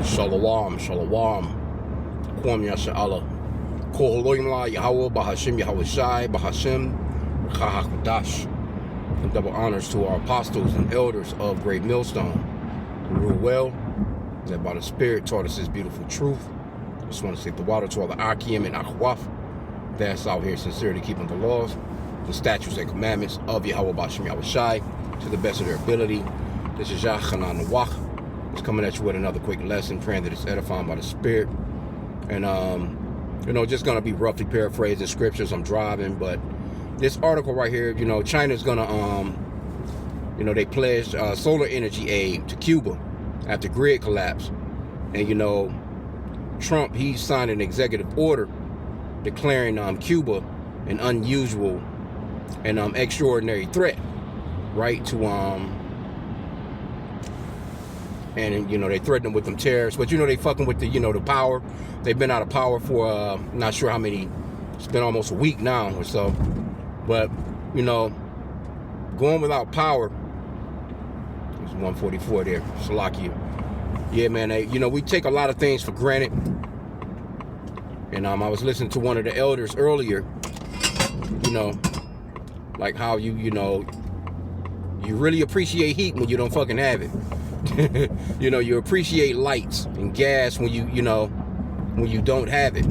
Shalom, shalom. Kwam Yasha'Allah. Koholoim La Yahweh, Bahashim Yahweh Shai, Bahashim Chahakdash. And double honors to our apostles and elders of Great Millstone, who rule well, that by the Spirit taught us this beautiful truth. I just want to take the water to all the H.I.M and H.I.M that's out here sincerely keeping the laws, the statutes and commandments of Yahweh Bahashim Yahweh Shai to the best of their ability. This is Yah Chanan Nawach. It's coming at you with another quick lesson, praying that it's edifying by the Spirit. And, just going to be roughly paraphrasing scriptures. I'm driving, but this article right here, China's going to, they pledged solar energy aid to Cuba after grid collapse. And, Trump, he signed an executive order declaring Cuba an unusual and extraordinary threat, right, to, and they threatened them with them tariffs, but they fucking with the the power. They've been out of power for not sure how many. It's been almost a week now or so. But going without power. There's 144 there, Salakia. Yeah, man. We take a lot of things for granted. And I was listening to one of the elders earlier. Like how you really appreciate heat when you don't fucking have it. You appreciate lights and gas when when you don't have it.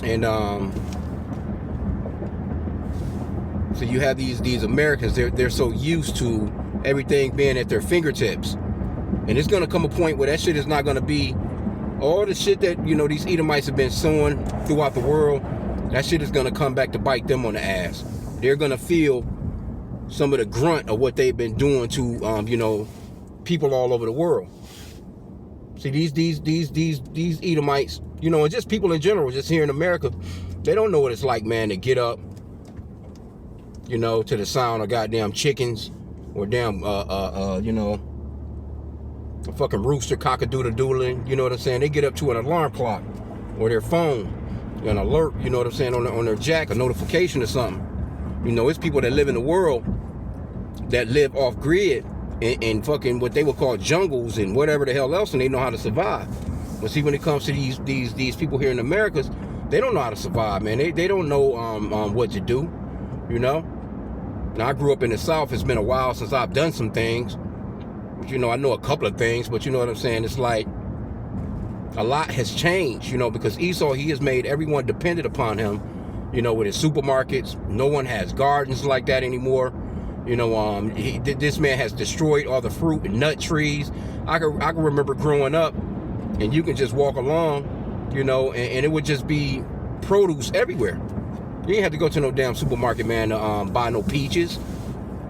And so you have these Americans, they're so used to everything being at their fingertips. And it's gonna come a point where that shit is not gonna be all the shit that these Edomites have been sowing throughout the world. That shit is gonna come back to bite them on the ass. They're gonna feel some of the grunt of what they've been doing to people all over the world. See, these Edomites, and just people in general, just here in America, they don't know what it's like, man, to get up, to the sound of goddamn chickens or damn a fucking rooster cock-a-doodle-doodling, you know what I'm saying? They get up to an alarm clock or their phone, an alert, you know what I'm saying, on their jack, a notification or something. It's people that live in the world that live off grid in fucking what they would call jungles and whatever the hell else, and they know how to survive. But see, when it comes to these people here in America, they don't know how to survive, man. They don't know what to do, Now, I grew up in the South. It's been a while since I've done some things. But, I know a couple of things, but you know what I'm saying? It's like a lot has changed, because Esau, he has made everyone dependent upon him, with his supermarkets. No one has gardens like that anymore. This man has destroyed all the fruit and nut trees. I can remember growing up, and you can just walk along, and it would just be produce everywhere. You didn't have to go to no damn supermarket, man, to buy no peaches.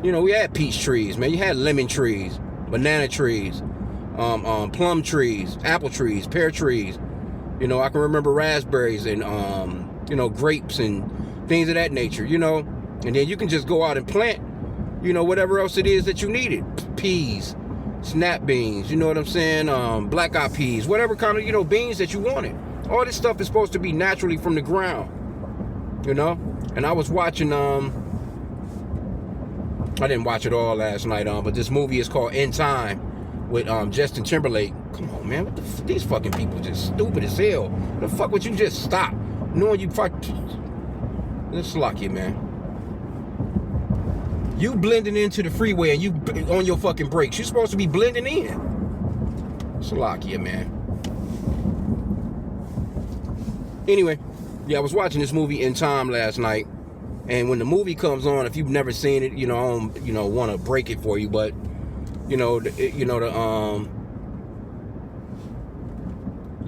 We had peach trees, man. You had lemon trees, banana trees, plum trees, apple trees, pear trees. I can remember raspberries and grapes and things of that nature. And then you can just go out and plant, whatever else it is that you needed. Peas, snap beans, you know what I'm saying? Black eyed peas, whatever kind of, beans that you wanted. All this stuff is supposed to be naturally from the ground, And I was watching, I didn't watch it all last night, but this movie is called H.I.M with Justin Timberlake. Come on, man, what the these fucking people just stupid as hell. The fuck would you just stop? Knowing you fuck. Let's lock you, man. You blending into the freeway and you on your fucking brakes. You're supposed to be blending in. Salakia, man. Anyway, yeah, I was watching this movie H.I.M last night, and when the movie comes on, if you've never seen it, I don't, want to break it for you, but the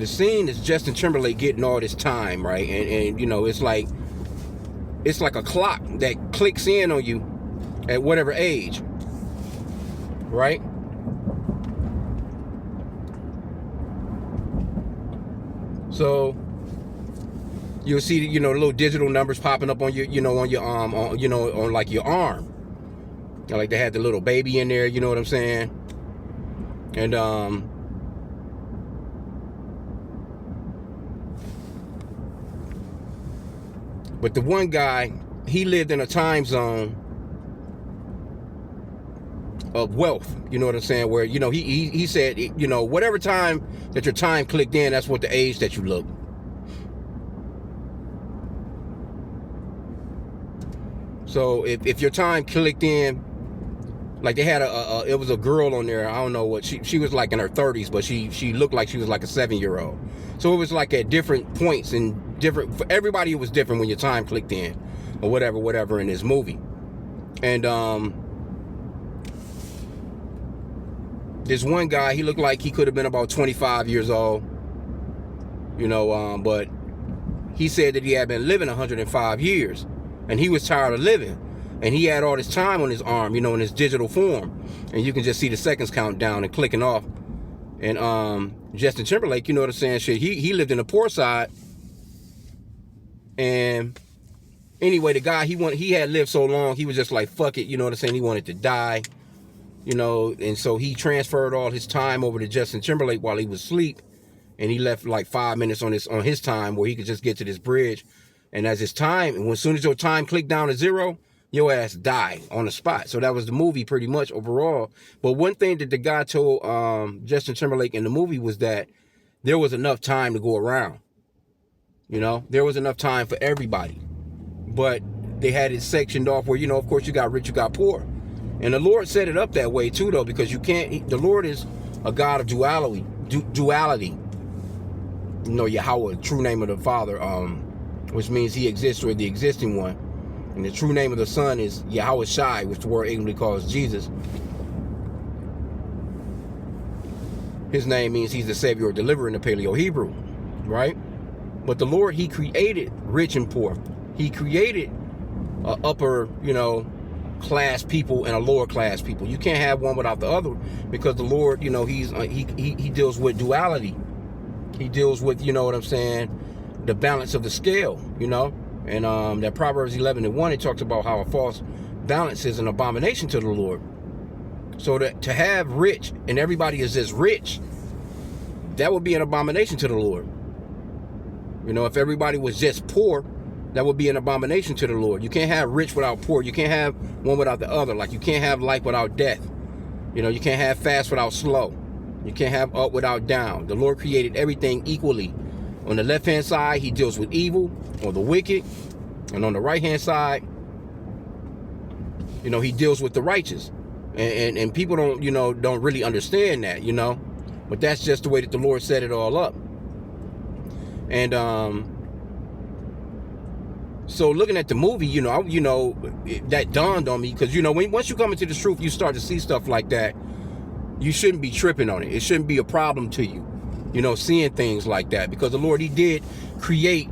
scene is Justin Timberlake getting all this time, right? And it's like a clock that clicks in on you at whatever age, right? So you'll see, the little digital numbers popping up on your, on your on like your arm. Like they had the little baby in there, you know what I'm saying? And but the one guy, he lived in a time zone of wealth. You know what I'm saying? Where, you know, he said, you know, whatever time that your time clicked in, that's what the age that you look. So if your time clicked in, like they had it was a girl on there, I don't know what, she was like in her 30s, but she looked like she was like a 7-year-old. So it was like at different points and different, for everybody it was different when your time clicked in or whatever in this movie. And this one guy, he looked like he could have been about 25 years old, you know, but he said that he had been living 105 years and he was tired of living. And he had all this time on his arm, you know, in his digital form. And you can just see the seconds count down and clicking off. And Justin Timberlake, you know what I'm saying? Shit, he lived in the poor side. And anyway, the guy, he had lived so long, he was just like, fuck it, you know what I'm saying? He wanted to die, you know, and so he transferred all his time over to Justin Timberlake while he was asleep. And he left like 5 minutes on his time where he could just get to this bridge. And as his time, and as soon as your time clicked down to 0, your ass die on the spot. So that was the movie pretty much overall. But one thing that the guy told Justin Timberlake in the movie was that there was enough time to go around. You know, there was enough time for everybody. But they had it sectioned off where, you know, of course you got rich, you got poor. And the Lord set it up that way too, though, because you can't, the Lord is a God of duality. Duality. You know, Yahweh, true name of the Father, which means he exists, or the existing one. And the true name of the Son is Yahweh Shai, which the word ignorantly calls Jesus. His name means he's the Savior or Deliverer in the Paleo-Hebrew, right? But the Lord, he created rich and poor. He created upper, you know, class people and a lower class people. You can't have one without the other, because the Lord, you know, he deals with duality. He deals with, you know what I'm saying, the balance of the scale, you know. And that Proverbs 11:1, it talks about how a false balance is an abomination to the Lord. So to have rich and everybody is just rich, that would be an abomination to the Lord. You know, if everybody was just poor, that would be an abomination to the Lord. You can't have rich without poor. You can't have one without the other. Like you can't have life without death. You know, you can't have fast without slow. You can't have up without down. The Lord created everything equally. On the left-hand side, he deals with evil or the wicked. And on the right-hand side, you know, he deals with the righteous. And people don't really understand that, you know. But that's just the way that the Lord set it all up. And so looking at the movie, you know, that dawned on me, because, you know, once you come into the truth, you start to see stuff like that. You shouldn't be tripping on it. It shouldn't be a problem to you, you know, seeing things like that, because the Lord, he did create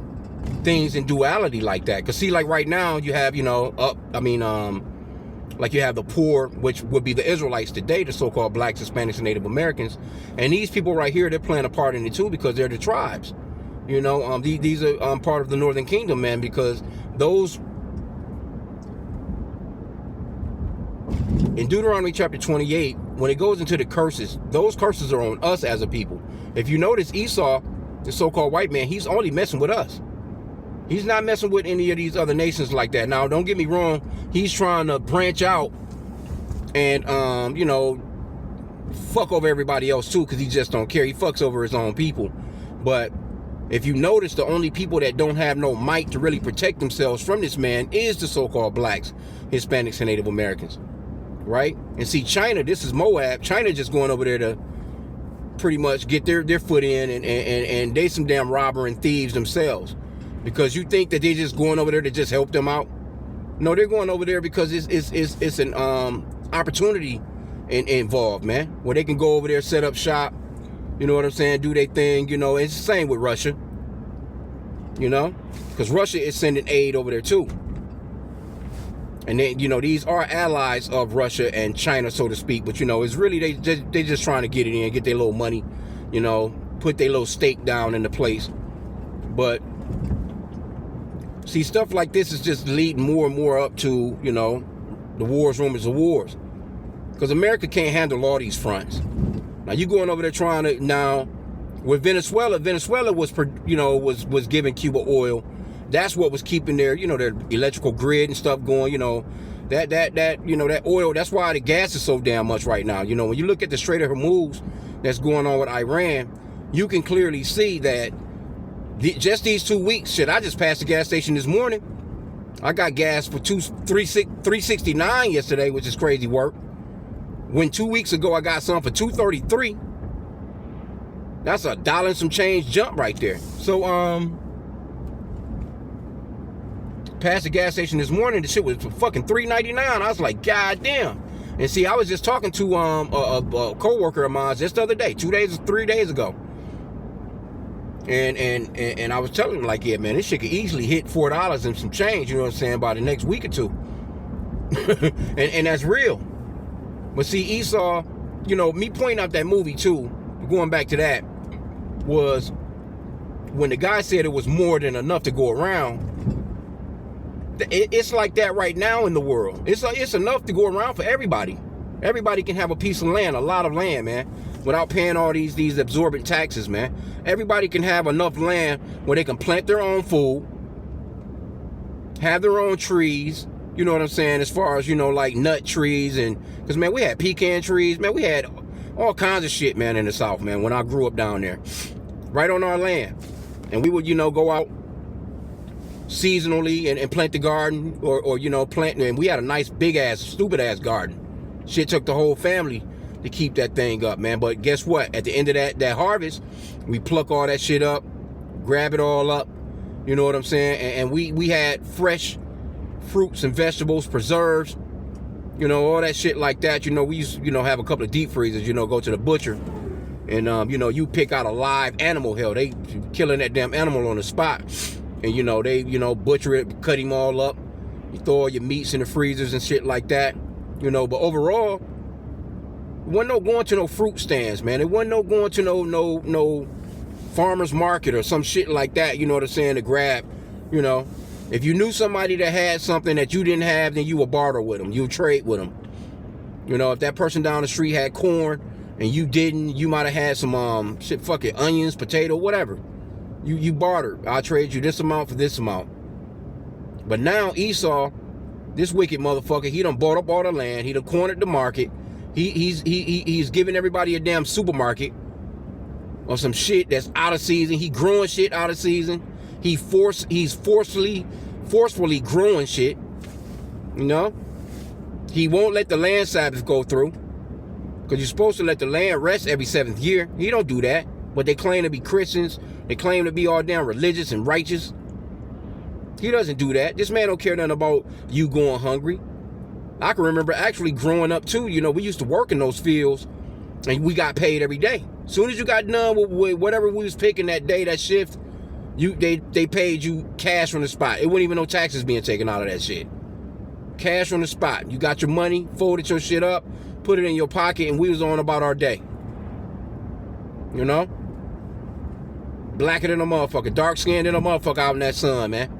things in duality like that. Because see, like right now you have, you know, like you have the poor, which would be the Israelites today, the so-called blacks, Hispanics, and Native Americans. And these people right here, they're playing a part in it too, because they're the tribes. You know, these are part of the Northern Kingdom, man, because those, in Deuteronomy chapter 28, when it goes into the curses, those curses are on us as a people. If you notice, Esau, the so-called white man, he's only messing with us. He's not messing with any of these other nations like that. Now, don't get me wrong. He's trying to branch out and, you know, fuck over everybody else too, because he just don't care. He fucks over his own people. But if you notice, the only people that don't have no might to really protect themselves from this man is the so-called blacks, Hispanics, and Native Americans. Right? And see, China, this is Moab. China just going over there to pretty much get their foot in, and they some damn robber and thieves themselves. Because you think that they're just going over there to just help them out. No, they're going over there because it's an opportunity involved, man. Where they can go over there, set up shop, you know what I'm saying, do their thing, you know. It's the same with Russia, you know, because Russia is sending aid over there too. And then, you know, these are allies of Russia and China, so to speak. But, you know, it's really, they just trying to get it in, get their little money, you know, put their little stake down in the place. But see, stuff like this is just leading more and more up to, you know, the wars, rumors of wars. Because America can't handle all these fronts. Now, you going over there trying to, now, with Venezuela was, you know, was giving Cuba oil. That's what was keeping their, you know, their electrical grid and stuff going, you know. That you know, that oil, that's why the gas is so damn much right now. You know, when you look at the Strait of Hormuz that's going on with Iran, you can clearly see that just these 2 weeks, shit, I just passed the gas station this morning. I got gas for $3.69 yesterday, which is crazy work. When 2 weeks ago I got some for $2.33. That's $1 and some change jump right there. So passed the gas station this morning, the shit was for fucking $3.99. I was like, God damn. And see, I was just talking to a co-worker of mine just the other day, 3 days ago. And I was telling him, like, yeah, man, this shit could easily hit $4 and some change, you know what I'm saying, by the next week or two. and that's real. But see, Esau, you know, me pointing out that movie too, going back to that, was when the guy said it was more than enough to go around. It's like that right now in the world. It's enough to go around for everybody. Everybody can have a piece of land, a lot of land, man, without paying all these absorbent taxes, man. Everybody can have enough land where they can plant their own food, have their own trees, you know what I'm saying, as far as, you know, like nut trees, and because, man, we had pecan trees, man, we had all kinds of shit, man, in the South, man, when I grew up down there, right on our land. And we would, you know, go out seasonally and plant the garden, or you know, plant, and we had a nice big ass stupid ass garden. Shit took the whole family to keep that thing up, man. But guess what, at the end of that harvest, we pluck all that shit up, grab it all up, you know what I'm saying, and we had fresh fruits and vegetables, preserves, you know, all that shit like that. You know, we used to, you know, have a couple of deep freezers, you know, go to the butcher, and you know, you pick out a live animal. Hell, they killing that damn animal on the spot. And, you know, they, you know, butcher it, cut him all up. You throw all your meats in the freezers and shit like that. You know, but overall, it wasn't no going to no fruit stands, man. It wasn't no going to no farmer's market or some shit like that, you know what I'm saying, to grab, you know. If you knew somebody that had something that you didn't have, then you would barter with them. You would trade with them. You know, if that person down the street had corn and you didn't, you might have had some, shit, fucking onions, potato, whatever. You barter. I'll trade you this amount for this amount. But now Esau, this wicked motherfucker, he done bought up all the land. He done cornered the market. He's giving everybody a damn supermarket of some shit that's out of season. He growing shit out of season. He's forcefully growing shit. You know? He won't let the land Sabbath go through, because you're supposed to let the land rest every 7th year. He don't do that. But they claim to be Christians. They claim to be all damn religious and righteous. He doesn't do that. This man don't care nothing about you going hungry. I can remember actually growing up too. You know, we used to work in those fields and we got paid every day. As soon as you got done with whatever we was picking that day, that shift, they paid you cash from the spot. It wasn't even no taxes being taken out of that shit. Cash from the spot. You got your money, folded your shit up, put it in your pocket, and we was on about our day. You know? Blacker than a motherfucker, dark skinned than a motherfucker out in that sun, man.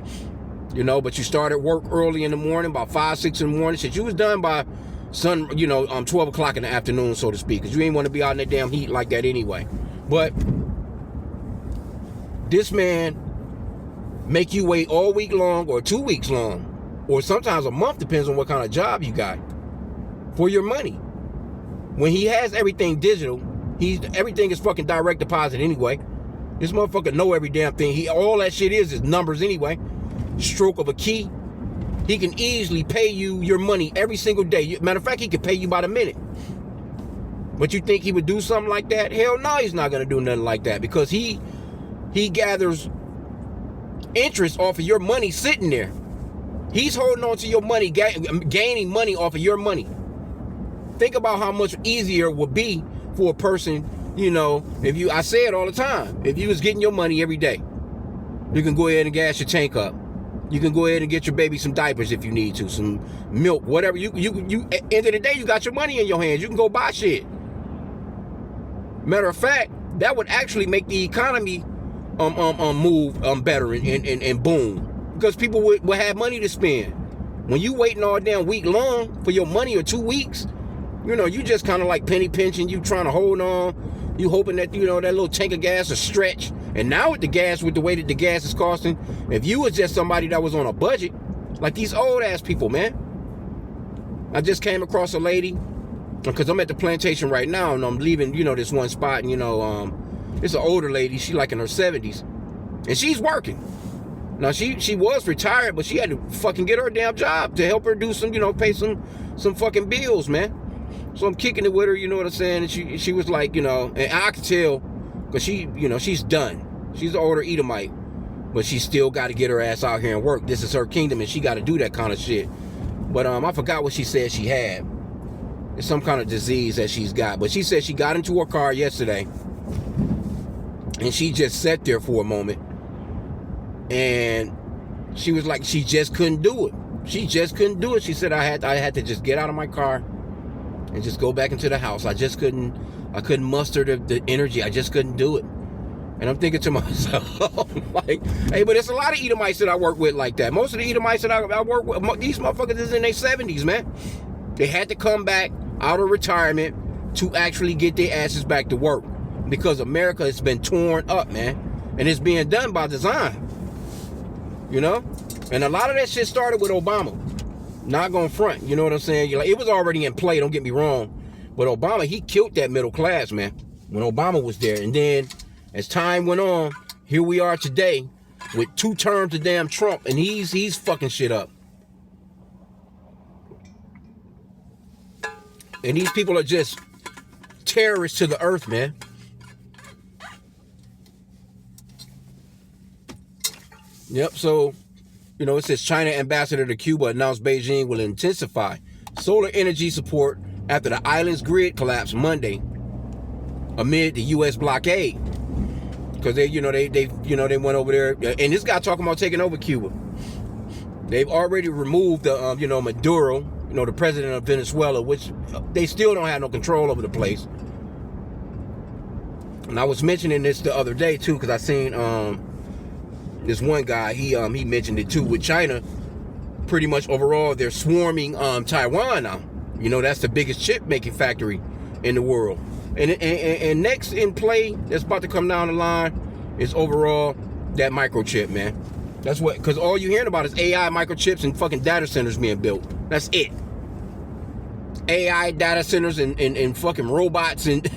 You know, but you started work early in the morning, about 5, 6 in the morning. Shit, you was done by 12 o'clock in the afternoon, so to speak, because you ain't want to be out in that damn heat like that anyway. But this man make you wait all week long, or 2 weeks long, or sometimes a month, depends on what kind of job you got, for your money. When he has everything digital, everything is fucking direct deposit anyway. This motherfucker know every damn thing. All that shit is numbers anyway. Stroke of a key. He can easily pay you your money every single day. Matter of fact, he can pay you by the minute. But you think he would do something like that? Hell no, he's not going to do nothing like that, because he gathers interest off of your money sitting there. He's holding on to your money, gaining money off of your money. Think about how much easier it would be for a person, you know, I say it all the time, if you was getting your money every day, you can go ahead and gas your tank up. You can go ahead and get your baby some diapers if you need to, some milk, whatever. You end of the day, you got your money in your hands. You can go buy shit. Matter of fact, that would actually make the economy move better and boom, because people would have money to spend. When you waiting all damn week long for your money, or 2 weeks, you know, you just kind of like penny pinching. You trying to hold on. You hoping that, you know, that little tank of gas will stretch. And now with the way that the gas is costing, if you was just somebody that was on a budget, like these old ass people, man, I just came across a lady, because I'm at the plantation right now, and I'm leaving, this one spot, and, it's an older lady. She like in her 70s, and she's working. Now, she was retired, but she had to fucking get her a damn job to help her do some, pay some fucking bills, man. So I'm kicking it with her, you know what I'm saying? And she was like, and I could tell, because she's done. She's an older Edomite, but she still got to get her ass out here and work. This is her kingdom, and she got to do that kind of shit. But I forgot what she said she had. It's some kind of disease that she's got. But she said she got into her car yesterday, and she just sat there for a moment. And she was like, she just couldn't do it. She just couldn't do it. She said, I had to just get out of my car and just go back into the house. I couldn't muster the energy. I just couldn't do it. And I'm thinking to myself, like, hey, but it's a lot of Edomites that I work with like that. Most of the Edomites that I work with, these motherfuckers is in their 70s, man. They had to come back out of retirement to actually get their asses back to work, because America has been torn up, man. And it's being done by design. And a lot of that shit started with Obama. Not gonna front, you know what I'm saying? It was already in play, don't get me wrong. But Obama, he killed that middle class, man, when Obama was there. And then, as time went on, here we are today with 2 terms of damn Trump, and he's fucking shit up. And these people are just terrorists to the earth, man. Yep, so, it says China ambassador to Cuba announced Beijing will intensify solar energy support after the island's grid collapsed Monday amid the U.S. blockade. Because they went over there, and this guy talking about taking over Cuba. They've already removed the, Maduro, the president of Venezuela, which they still don't have no control over the place. And I was mentioning this the other day too, because I seen this one guy, he mentioned it too, with China. Pretty much overall, they're swarming Taiwan now. That's the biggest chip making factory in the world. And next in play, that's about to come down the line, is overall that microchip, man. That's what, because all you're hearing about is AI microchips and fucking data centers being built. That's it. AI data centers and fucking robots and,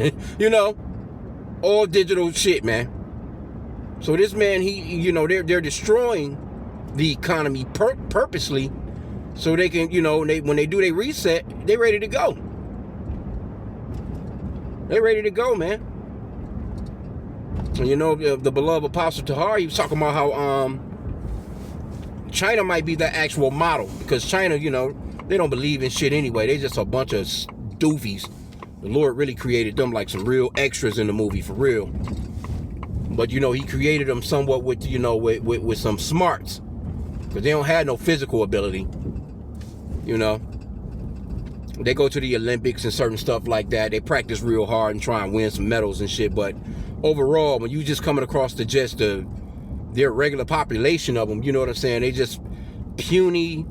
all digital shit, man. So this man, they're destroying the economy purposely, so they can, when they do their reset, they ready to go. They ready to go, man. And the beloved Apostle Tahar, he was talking about how China might be the actual model, because China, they don't believe in shit anyway. They just a bunch of doofies. The Lord really created them like some real extras in the movie, for real. But he created them somewhat with with some smarts, because they don't have no physical ability. They go to the Olympics and certain stuff like that. They practice real hard and try and win some medals and shit. But overall, when you just coming across their regular population of them, you know what I'm saying? They just puny,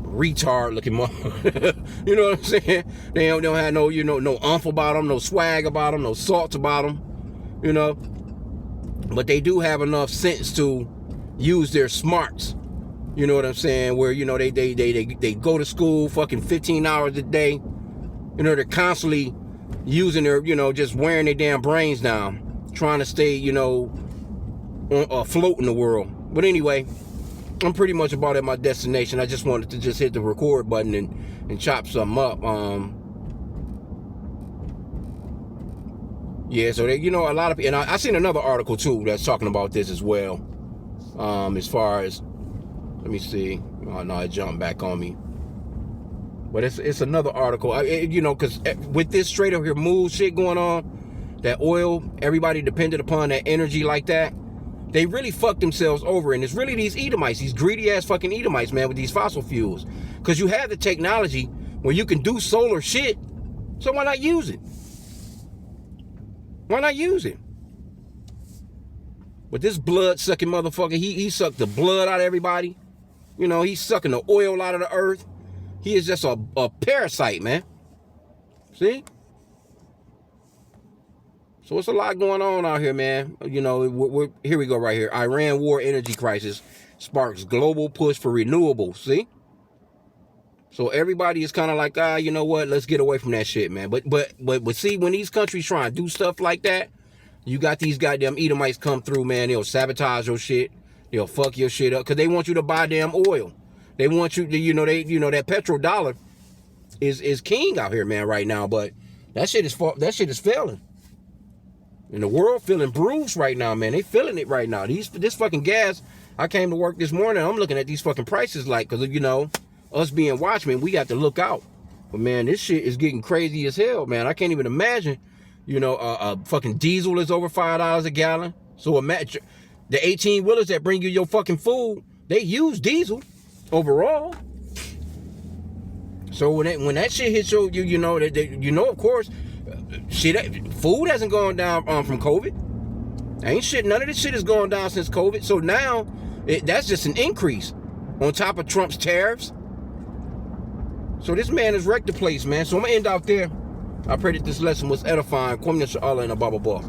retard looking motherfucker. You know what I'm saying? They don't have no, no umph about them, no swag about them, no salts about them. But they do have enough sense to use their smarts. You know what I'm saying? Where, they go to school fucking 15 hours a day. They're constantly using their, just wearing their damn brains down, trying to stay, afloat in the world. But anyway, I'm pretty much about at my destination. I just wanted to just hit the record button and chop something up. Yeah, so they, a lot of, and I seen another article too that's talking about this as well. As far as, let me see. Oh no, it jumped back on me. But it's another article. Because with this Strait of Hormuz shit going on, that oil, everybody depended upon that energy like that. They really fucked themselves over, and it's really these Edomites, these greedy ass fucking Edomites, man, with these fossil fuels. Because you have the technology where you can do solar shit, so why not use it? Why not use it? But this blood-sucking motherfucker, he sucked the blood out of everybody. He's sucking the oil out of the earth. He is just a parasite, man. See? So it's a lot going on out here, man. Here we go right here. Iran war energy crisis sparks global push for renewables. See? So everybody is kind of like, you know what? Let's get away from that shit, man. But see, when these countries try and do stuff like that, you got these goddamn Edomites come through, man. They'll sabotage your shit. They'll fuck your shit up because they want you to buy damn oil. They want you to, that petrodollar is king out here, man, right now. But that shit is failing. And the world feeling bruised right now, man. They feeling it right now. This fucking gas. I came to work this morning. I'm looking at these fucking prices, like, because us being watchmen, we got to look out. But man, this shit is getting crazy as hell, man. I can't even imagine. Fucking diesel is over $5 a gallon. So imagine the 18-wheelers that bring you your fucking food, they use diesel overall. So when that shit hits you, of course, food hasn't gone down from COVID. Ain't shit. None of this shit has gone down since COVID. So now that's just an increase on top of Trump's tariffs. So this man has wrecked the place, man. So I'm gonna end out there. I pray that this lesson was edifying. Kwame Allah and a Baba Bar.